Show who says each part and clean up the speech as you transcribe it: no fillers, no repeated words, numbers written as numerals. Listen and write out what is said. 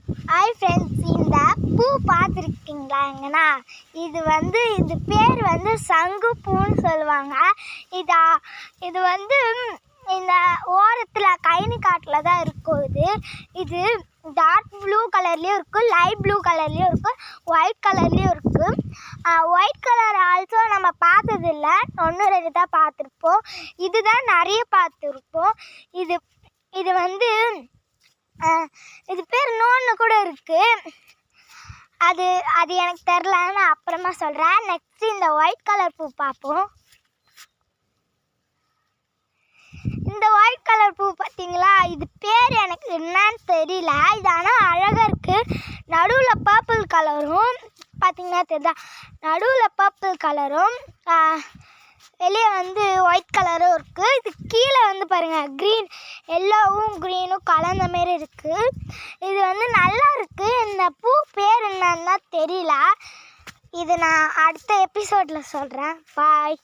Speaker 1: Hi friends, இந்த பூ பார்த்துருக்கீங்களா? எங்கன்னா இது பேர் சங்குப்பூன்னு சொல்லுவாங்க. இது இந்த ஓரத்தில் கைனி காட்டில் தான் இருக்கும். இது டார்க் ப்ளூ கலர்லேயும் இருக்குது, லைட் ப்ளூ கலர்லேயும் இருக்குது, ஒயிட் கலர்லேயும் இருக்குது. ஒயிட் கலர் ஆல்சோ நம்ம பார்த்ததில்ல, 1-2 தான் பார்த்துருப்போம். இதுதான் நிறைய பார்த்துருப்போம். இது இது பேர் இன்னொன்று கூட இருக்குது. அது எனக்கு தெரில, நான் அப்புறமா சொல்கிறேன். நெக்ஸ்ட்டு இந்த ஒயிட் கலர் பூ பார்ப்போம். இந்த ஒயிட் கலர் பூ பார்த்தீங்களா? இது பேர் எனக்கு என்னன்னு தெரியல. இது ஆனால் அழகாக இருக்குது. நடுவில் பர்பிள் கலரும் பார்த்தீங்கன்னா தெரியுதா? நடுவில் பர்பிள் கலரும் வெளியே ஒயிட் கலரும் இருக்குது. இது கீழே பாருங்கள், க்ரீன், எல்லோவும் க்ரீனும் கலந்த மாரி இருக்குது. இது நல்லா இருக்குது. இந்த பூ பேர் என்னன்னு தான் தெரியல. இது நான் அடுத்த எபிசோடில் சொல்கிறேன். பாய்.